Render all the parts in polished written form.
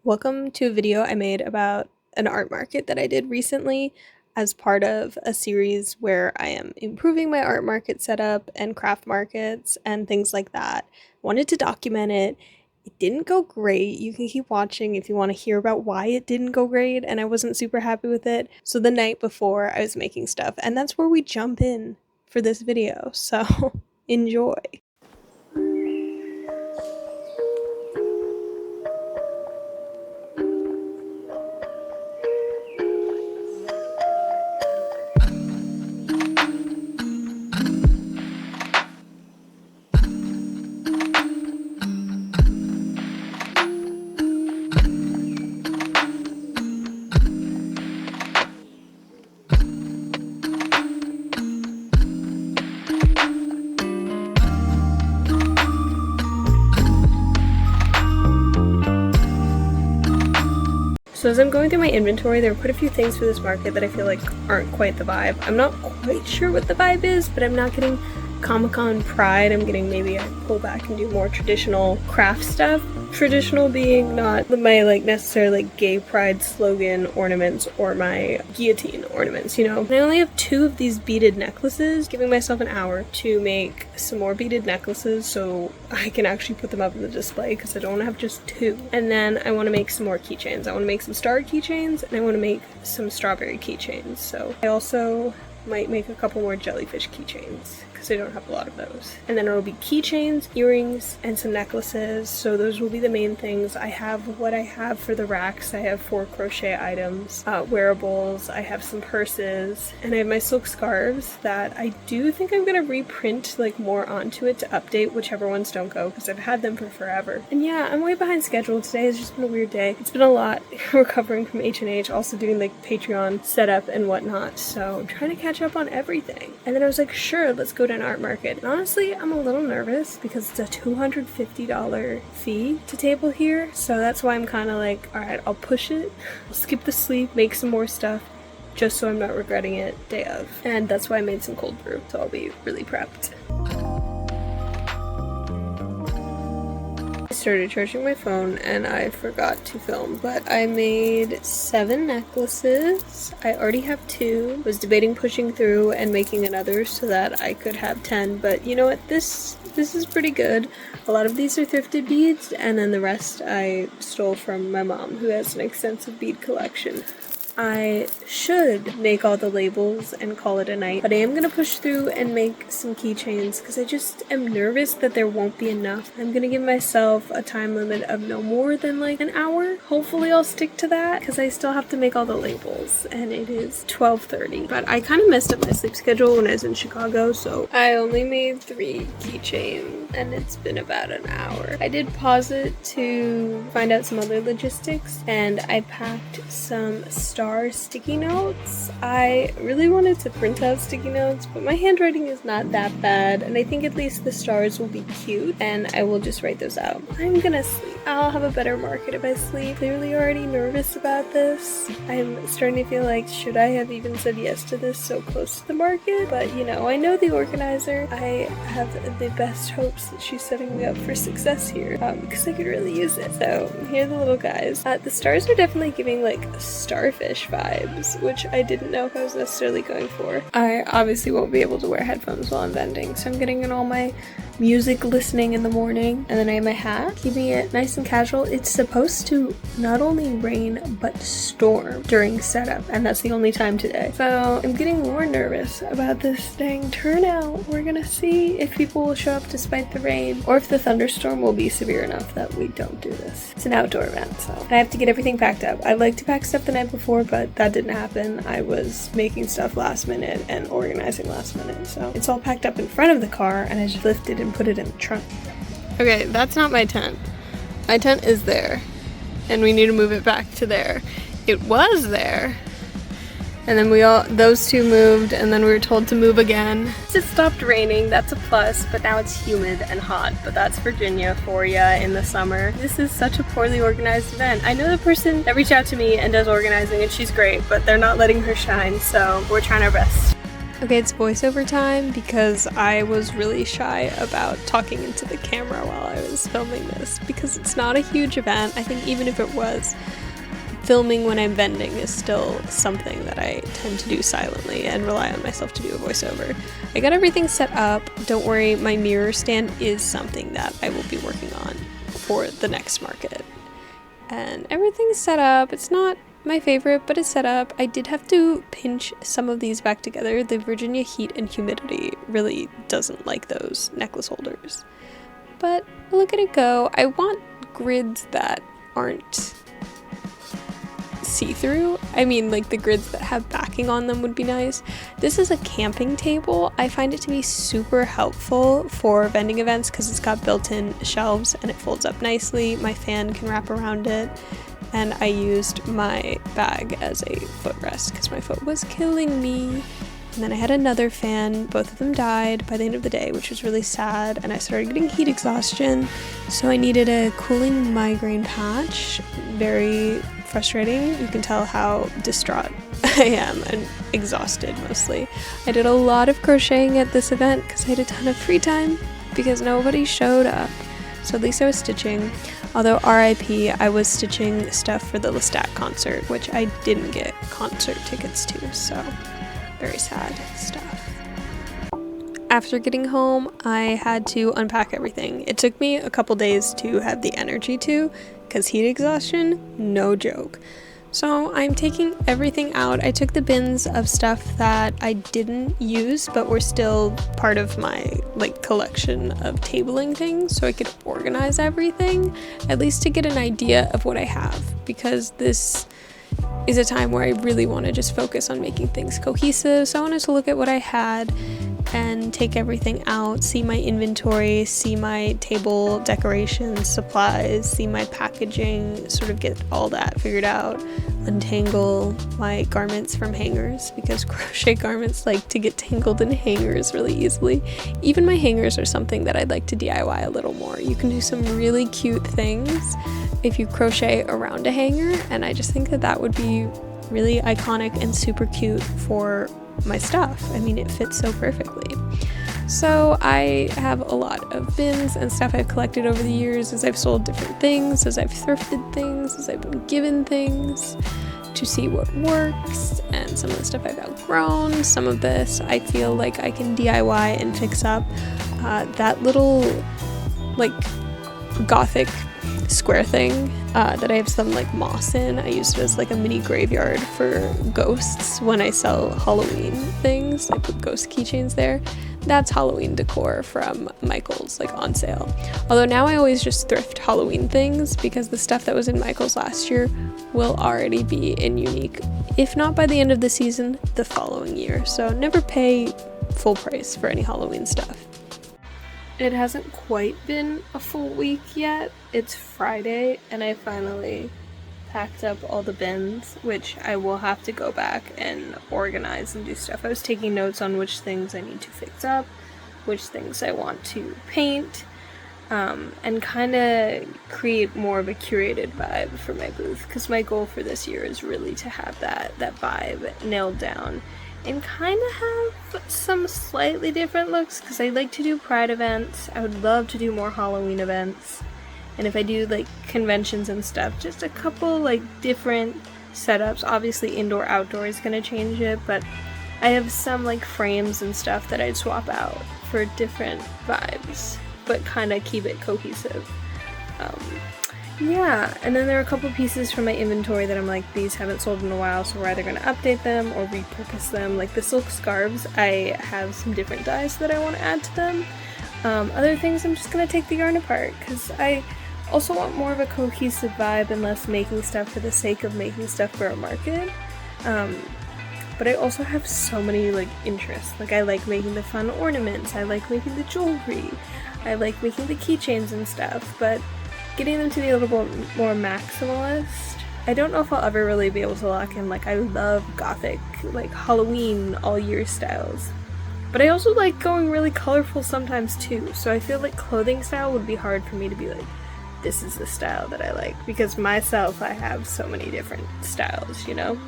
Welcome to a video I made about an art market that I did recently as part of a series where I am improving my art market setup and craft markets and things like that. Wanted to document it. It didn't go great. You can keep watching if you want to hear about why it didn't go great and I wasn't super happy with it. So the night before I was making stuff, and that's where we jump in for this video. So enjoy. So as I'm going through my inventory, there are quite a few things for this market that I feel like aren't quite the vibe. I'm not quite sure what the vibe is, but I'm not getting Comic-Con pride. I'm getting maybe I pull back and do more traditional craft stuff. Traditional being not my necessarily gay pride slogan ornaments or my guillotine ornaments, you know. I only have 2 of these beaded necklaces, giving myself an hour to make some more beaded necklaces so I can actually put them up in the display because I don't want to have just 2. And then I want to make some more keychains. I want to make some star keychains and I want to make some strawberry keychains. So I also might make a couple more jellyfish keychains because I don't have a lot of those. And then it'll be keychains, earrings, and some necklaces. So those will be the main things. I have what I have for the racks. I have 4 crochet items, wearables, I have some purses, and I have my silk scarves that I do think I'm gonna reprint more onto it to update whichever ones don't go because I've had them for forever. And yeah, I'm way behind schedule today. It's just been a weird day. It's been a lot recovering from H&H, also doing Patreon setup and whatnot. So I'm trying to catch up on everything. And then I was like, sure, let's go to an art market. And honestly, I'm a little nervous because it's a $250 fee to table here. So that's why I'm kind of like, all right, I'll push it. I'll skip the sleep, make some more stuff just so I'm not regretting it day of. And that's why I made some cold brew. So I'll be really prepped. I started charging my phone and I forgot to film, but I made 7 necklaces. I already have 2. Was debating pushing through and making another so that I could have 10, but you know what, this is pretty good. A lot of these are thrifted beads and then the rest I stole from my mom, who has an extensive bead collection. I should make all the labels and call it a night, but I am gonna push through and make some keychains because I just am nervous that there won't be enough. I'm gonna give myself a time limit of no more than an hour. Hopefully I'll stick to that because I still have to make all the labels and it is 12:30. But I kind of messed up my sleep schedule when I was in Chicago, so I only made 3 keychains and it's been about an hour. I did pause it to find out some other logistics and I packed some star sticky notes. I really wanted to print out sticky notes, but my handwriting is not that bad, and I think at least the stars will be cute, and I will just write those out. I'm gonna sleep. I'll have a better market if I sleep. Clearly already nervous about this. I'm starting to feel like, should I have even said yes to this so close to the market? But you know, I know the organizer. I have the best hopes that she's setting me up for success here, because I could really use it. So here are the little guys. The stars are definitely giving starfish vibes, which I didn't know if I was necessarily going for. I obviously won't be able to wear headphones while I'm vending, so I'm getting in all my music listening in the morning, and then I have my hat, keeping it nice and casual. It's supposed to not only rain but storm during setup, and that's the only time today. So I'm getting more nervous about this dang turnout. We're gonna see if people will show up despite the rain, or if the thunderstorm will be severe enough that we don't do this. It's an outdoor event, so I have to get everything packed up. I like to pack stuff the night before, but that didn't happen. I was making stuff last minute and organizing last minute, so it's all packed up in front of the car and I just lifted and put it in the trunk. Okay, that's not my tent. My tent is there and we need to move it back to there. It was there and then those 2 moved and then we were told to move again. It stopped raining, that's a plus, but now it's humid and hot, but that's Virginia for ya in the summer. This is such a poorly organized event. I know the person that reached out to me and does organizing and she's great, but they're not letting her shine, so we're trying our best. Okay, it's voiceover time because I was really shy about talking into the camera while I was filming this because it's not a huge event. I think even if it was, filming when I'm vending is still something that I tend to do silently and rely on myself to do a voiceover. I got everything set up. Don't worry, my mirror stand is something that I will be working on for the next market. And everything's set up. It's not my favorite, but it's set up. I did have to pinch some of these back together. The Virginia heat and humidity really doesn't like those necklace holders. But look at it go. I want grids that aren't see-through. I mean, like the grids that have backing on them would be nice. This is a camping table. I find it to be super helpful for vending events because it's got built-in shelves and it folds up nicely. My fan can wrap around it. And I used my bag as a footrest because my foot was killing me. And then I had another fan. Both of them died by the end of the day, which was really sad. And I started getting heat exhaustion. So I needed a cooling migraine patch. Very frustrating. You can tell how distraught I am and exhausted mostly. I did a lot of crocheting at this event because I had a ton of free time because nobody showed up. So at least I was stitching. Although RIP, I was stitching stuff for the Lestat concert, which I didn't get concert tickets to, so very sad stuff. After getting home, I had to unpack everything. It took me a couple days to have the energy to, because heat exhaustion, no joke. So I'm taking everything out. I took the bins of stuff that I didn't use but were still part of my collection of tabling things so I could organize everything, at least to get an idea of what I have, because this is a time where I really want to just focus on making things cohesive. So I wanted to look at what I had and take everything out, see my inventory, see my table decorations, supplies, see my packaging, sort of get all that figured out, untangle my garments from hangers because crochet garments like to get tangled in hangers really easily. Even my hangers are something that I'd like to DIY a little more. You can do some really cute things if you crochet around a hanger, and I just think that that would be really iconic and super cute for my stuff. I mean, it fits so perfectly. So I have a lot of bins and stuff I've collected over the years as I've sold different things, as I've thrifted things, as I've been given things to see what works, and some of the stuff I've outgrown. Some of this I feel like I can DIY and fix up. That little gothic square thing that I have some moss in. I use it as a mini graveyard for ghosts when I sell Halloween things. I put ghost keychains there. That's Halloween decor from Michael's on sale. Although now I always just thrift Halloween things because the stuff that was in Michael's last year will already be in Unique, if not by the end of the season, the following year. So never pay full price for any Halloween stuff. It hasn't quite been a full week yet. It's Friday and I finally packed up all the bins, which I will have to go back and organize and do stuff. I was taking notes on which things I need to fix up, which things I want to paint, and kind of create more of a curated vibe for my booth, because my goal for this year is really to have that vibe nailed down and kind of have some slightly different looks, because I like to do Pride events. I would love to do more Halloween events. And if I do conventions and stuff, just a couple different setups. Obviously indoor outdoor is going to change it, but I have some frames and stuff that I'd swap out for different vibes, but kind of keep it cohesive. Yeah, and then there are a couple pieces from my inventory that I'm these haven't sold in a while, so we're either going to update them or repurpose them. The silk scarves, I have some different dyes that I want to add to them. Other things I'm just going to take the yarn apart, because I also want more of a cohesive vibe and less making stuff for the sake of making stuff for a market. But I also have so many interests. I like making the fun ornaments, I like making the jewelry, I like making the keychains and stuff, but getting them to be a little bit more maximalist. I don't know if I'll ever really be able to lock in I love gothic, Halloween all year styles. But I also like going really colorful sometimes too, so I feel clothing style would be hard for me to be this is the style that I like, because myself, I have so many different styles, you know?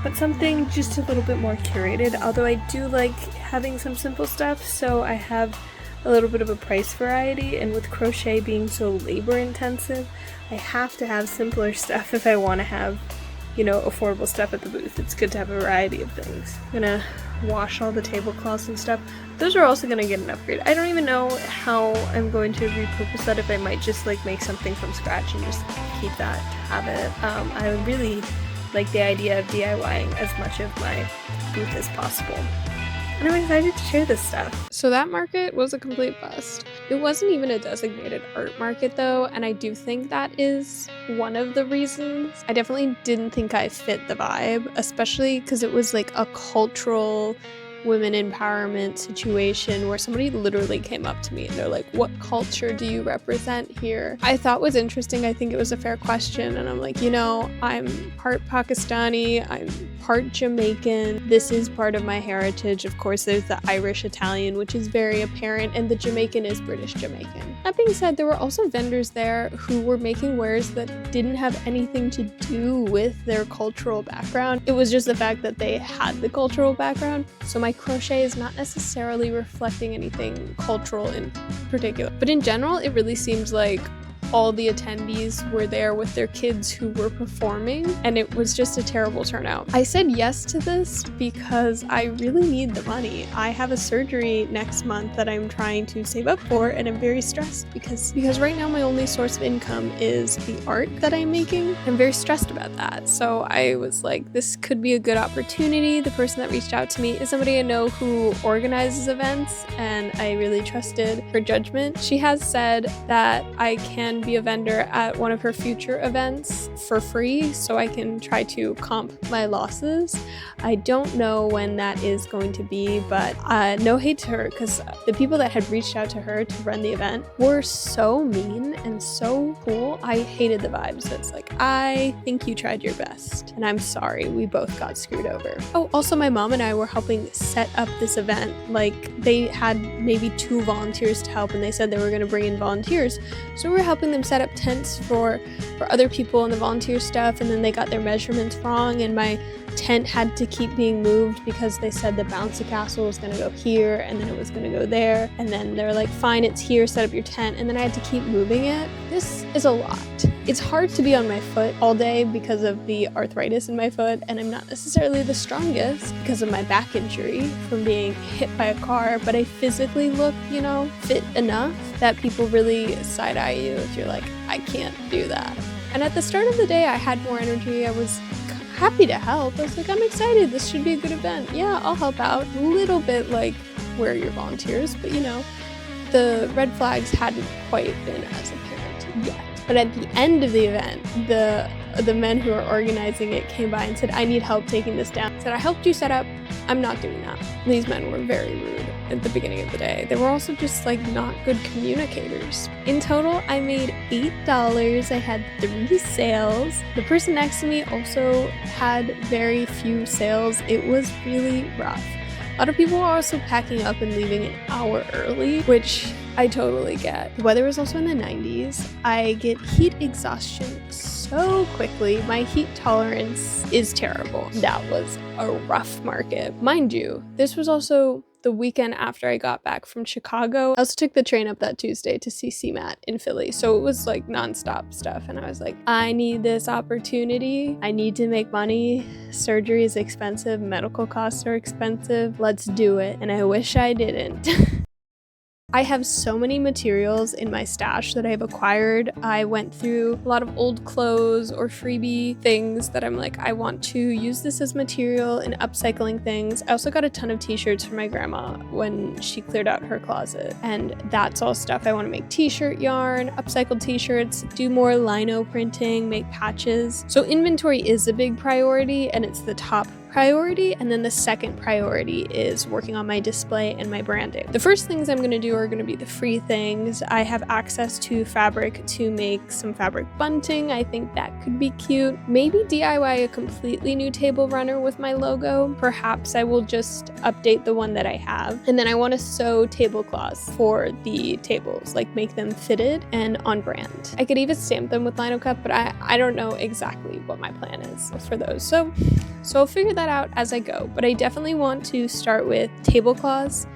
but something just a little bit more curated, although I do like having some simple stuff, so I have a little bit of a price variety, and with crochet being so labor intensive, I have to have simpler stuff if I want to have, you know, affordable stuff at the booth. It's good to have a variety of things. I'm gonna wash all the tablecloths and stuff. Those are also gonna get an upgrade. I don't even know how I'm going to repurpose that, if I might just like make something from scratch and just keep that to have it. I really like the idea of DIYing as much of my booth as possible. And I'm excited to share this stuff. So that market was a complete bust. It wasn't even a designated art market though, and I do think that is one of the reasons. I definitely didn't think I fit the vibe, especially because it was like a cultural women empowerment situation where somebody literally came up to me and they're like, what culture do you represent here? I thought was interesting. I think it was a fair question, and I'm like, you know, I'm part Pakistani, I'm part Jamaican. This is part of my heritage. Of course, there's the Irish Italian, which is very apparent, and the Jamaican is British Jamaican. That being said, there were also vendors there who were making wares that didn't have anything to do with their cultural background. It was just the fact that they had the cultural background. So my crochet is not necessarily reflecting anything cultural in particular. But in general, it really seems like all the attendees were there with their kids who were performing, and it was just a terrible turnout. I said yes to this because I really need the money. I have a surgery next month that I'm trying to save up for, and I'm very stressed because right now my only source of income is the art that I'm making. I'm very stressed about that. So I was like, this could be a good opportunity. The person that reached out to me is somebody I know who organizes events, and I really trusted her judgment. She has said that I can be a vendor at one of her future events for free, so I can try to comp my losses. I don't know when that is going to be, but no hate to her, because the people that had reached out to her to run the event were so mean and so cool. I hated the vibes. It's like, I think you tried your best, and I'm sorry, we both got screwed over. Oh, also my mom and I were helping set up this event. Like, they had maybe 2 volunteers to help, and they said they were going to bring in volunteers, so we were helping them set up tents for other people and the volunteer stuff, and then they got their measurements wrong, and my tent had to keep being moved because they said the bouncy castle was going to go here and then it was going to go there, and then they're like, fine, it's here, set up your tent, and then I had to keep moving it. This is a lot. It's hard to be on my foot all day because of the arthritis in my foot, and I'm not necessarily the strongest because of my back injury from being hit by a car, but I physically look, you know, fit enough that people really side-eye you if you're like, I can't do that. And at the start of the day, I had more energy. I was happy to help. I was like, I'm excited. This should be a good event. Yeah, I'll help out. A little bit like, where are your volunteers? But you know, the red flags hadn't quite been as apparent yet. But at the end of the event, the men who are organizing it came by and said, I need help taking this down. I said, I helped you set up. I'm not doing that. These men were very rude at the beginning of the day. They were also just like not good communicators. In total, I made $8. I had 3 sales. The person next to me also had very few sales. It was really rough. A lot of people are also packing up and leaving an hour early, which I totally get. The weather was also in the 90s. I get heat exhaustion so quickly. My heat tolerance is terrible. That was a rough market. Mind you, this was also the weekend after I got back from Chicago. I also took the train up that Tuesday to see CMAT in Philly. So it was like nonstop stuff. And I was like, I need this opportunity. I need to make money. Surgery is expensive. Medical costs are expensive. Let's do it. And I wish I didn't. I have so many materials in my stash that I've acquired. I went through a lot of old clothes or freebie things that I'm like, I want to use this as material and upcycling things. I also got a ton of t-shirts from my grandma when she cleared out her closet. And that's all stuff I want to make: t-shirt yarn, upcycled t-shirts, do more lino printing, make patches. So inventory is a big priority, and it's the top priority, and then the second priority is working on my display and my branding. The first things I'm going to do are going to be the free things. I have access to fabric to make some fabric bunting. I think that could be cute. Maybe DIY a completely new table runner with my logo. Perhaps I will just update the one that I have. And then I want to sew tablecloths for the tables, like make them fitted and on brand. I could even stamp them with lino cut, but I don't know exactly what my plan is for those. So I'll figure that out as I go. But I definitely want to start with tablecloths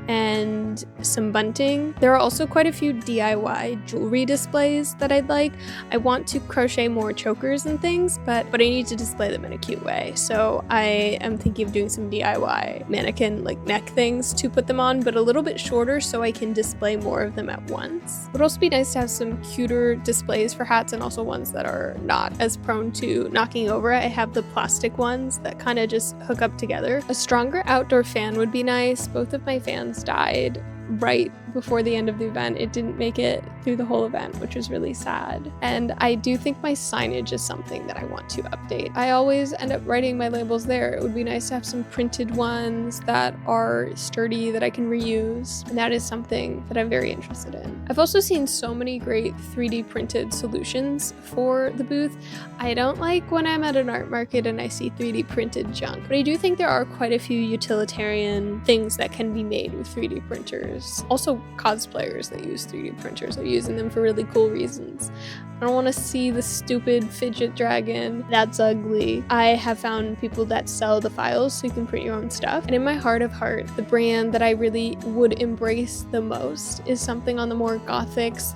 and some bunting. There are also quite a few DIY jewelry displays that I'd like. I want to crochet more chokers and things, but I need to display them in a cute way. So I am thinking of doing some DIY mannequin like neck things to put them on, but a little bit shorter so I can display more of them at once. It would also be nice to have some cuter displays for hats and also ones that are not as prone to knocking over. I have the plastic ones that kind of just hook up together. A stronger outdoor fan would be nice. Both of my fans died right before the end of the event. It didn't make it through the whole event, which was really sad. And I do think my signage is something that I want to update. I always end up writing my labels there. It would be nice to have some printed ones that are sturdy that I can reuse. And that is something that I'm very interested in. I've also seen so many great 3D printed solutions for the booth. I don't like when I'm at an art market and I see 3D printed junk, but I do think there are quite a few utilitarian things that can be made with 3D printers. Also, cosplayers that use 3D printers are using them for really cool reasons. I don't want to see the stupid fidget dragon. That's ugly. I have found people that sell the files so you can print your own stuff. And in my heart of heart, the brand that I really would embrace the most is something on the more gothic /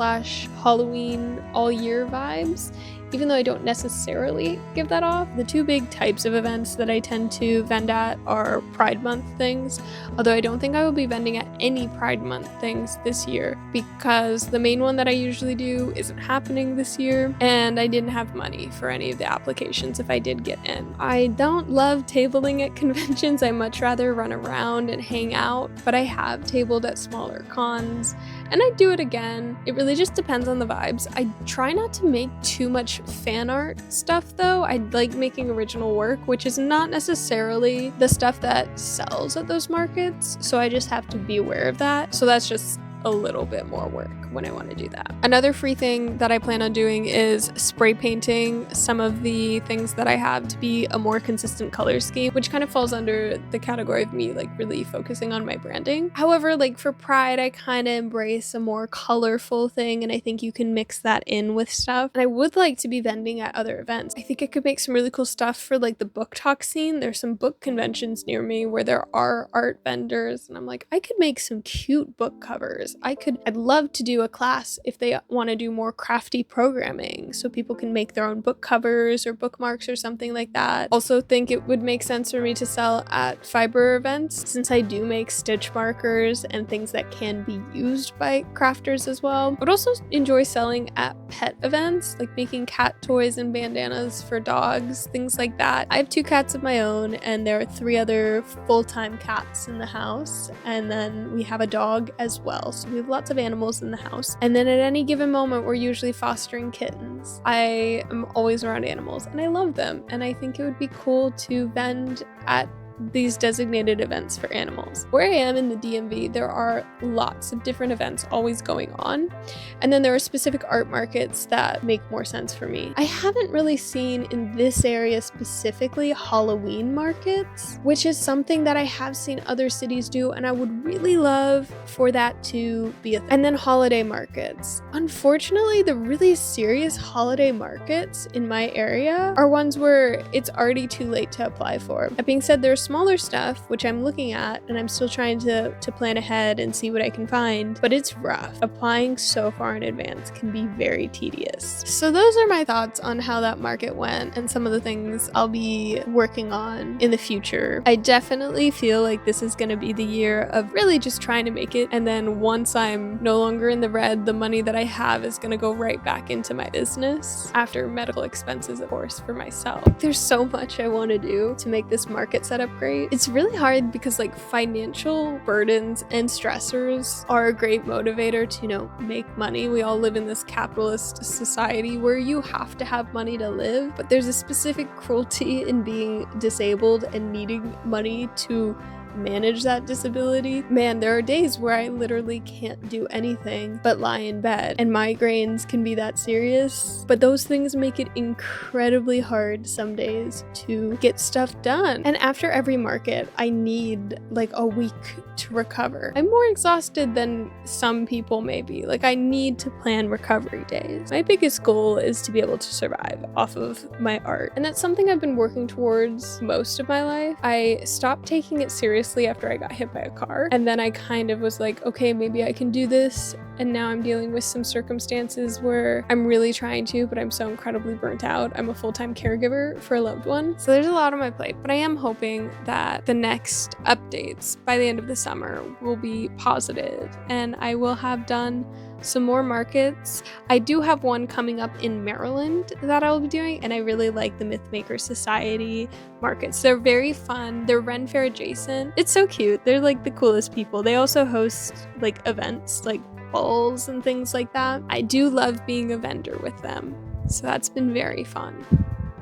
Halloween all year vibes. Even though I don't necessarily give that off. The two big types of events that I tend to vend at are Pride Month things, although I don't think I will be vending at any Pride Month things this year because the main one that I usually do isn't happening this year, and I didn't have money for any of the applications if I did get in. I don't love tabling at conventions. I much rather run around and hang out, but I have tabled at smaller cons, and I'd do it again. It really just depends on the vibes. I try not to make too much fan art stuff though. I like making original work, which is not necessarily the stuff that sells at those markets, so I just have to be aware of that. So that's just a little bit more work when I want to do that. Another free thing that I plan on doing is spray painting some of the things that I have to be a more consistent color scheme, which kind of falls under the category of me like really focusing on my branding. However, like for Pride, I kind of embrace a more colorful thing, and I think you can mix that in with stuff. And I would like to be vending at other events. I think I could make some really cool stuff for like the book talk scene. There's some book conventions near me where there are art vendors, and I'm like, I could make some cute book covers. I'd love to do a class if they want to do more crafty programming so people can make their own book covers or bookmarks or something like that. Also think it would make sense for me to sell at fiber events since I do make stitch markers and things that can be used by crafters as well. I would also enjoy selling at pet events, like making cat toys and bandanas for dogs, things like that. I have 2 cats of my own, and there are 3 other full-time cats in the house, and then we have a dog as well. So we have lots of animals in the house. And then at any given moment, we're usually fostering kittens. I am always around animals and I love them. And I think it would be cool to vend at these designated events for animals. Where I am in the DMV, there are lots of different events always going on. And then there are specific art markets that make more sense for me. I haven't really seen in this area specifically Halloween markets, which is something that I have seen other cities do, and I would really love for that to be a thing. And then holiday markets. Unfortunately, the really serious holiday markets in my area are ones where it's already too late to apply for. That being said, there's smaller stuff, which I'm looking at, and I'm still trying to plan ahead and see what I can find, but it's rough. Applying so far in advance can be very tedious. So those are my thoughts on how that market went and some of the things I'll be working on in the future. I definitely feel like this is going to be the year of really just trying to make it, and then once I'm no longer in the red, the money that I have is going to go right back into my business after medical expenses, of course, for myself. There's so much I want to do to make this market setup great. It's really hard because like financial burdens and stressors are a great motivator to, make money. We all live in this capitalist society where you have to have money to live, but there's a specific cruelty in being disabled and needing money to manage that disability. Man, there are days where I literally can't do anything but lie in bed, and migraines can be that serious, but those things make it incredibly hard some days to get stuff done. And after every market, I need like a week to recover. I'm more exhausted than some people maybe. Like, I need to plan recovery days. My biggest goal is to be able to survive off of my art, and that's something I've been working towards most of my life. I stopped taking it seriously after I got hit by a car, and then I kind of was like, okay, maybe I can do this, and now I'm dealing with some circumstances where I'm really trying to, but I'm so incredibly burnt out. I'm a full-time caregiver for a loved one, so there's a lot on my plate, but I am hoping that the next updates by the end of the summer will be positive, and I will have done some more markets. I do have one coming up in Maryland that I will be doing, and I really like the Mythmaker Society markets. They're very fun. They're Ren Fair adjacent. It's so cute. They're like the coolest people. They also host like events like balls and things like that. I do love being a vendor with them, so that's been very fun.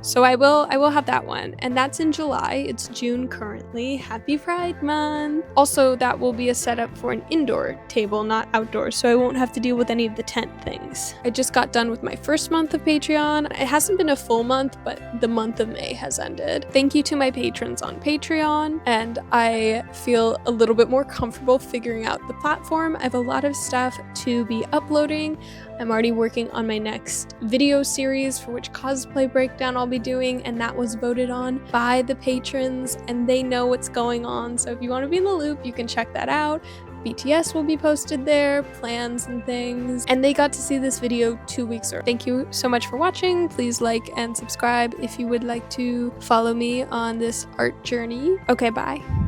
So I will have that one, and that's in July. It's June currently. Happy Pride Month. Also, that will be a setup for an indoor table, not outdoors, so I won't have to deal with any of the tent things. I just got done with my first month of Patreon. It hasn't been a full month, but the month of May has ended. Thank you to my patrons on Patreon, and I feel a little bit more comfortable figuring out the platform. I have a lot of stuff to be uploading. I'm already working on my next video series for which cosplay breakdown I'll be doing, and that was voted on by the patrons, and they know what's going on. So if you want to be in the loop, you can check that out. BTS will be posted there, plans and things, and they got to see this video 2 weeks early. Thank you so much for watching. Please like and subscribe if you would like to follow me on this art journey. Okay, bye.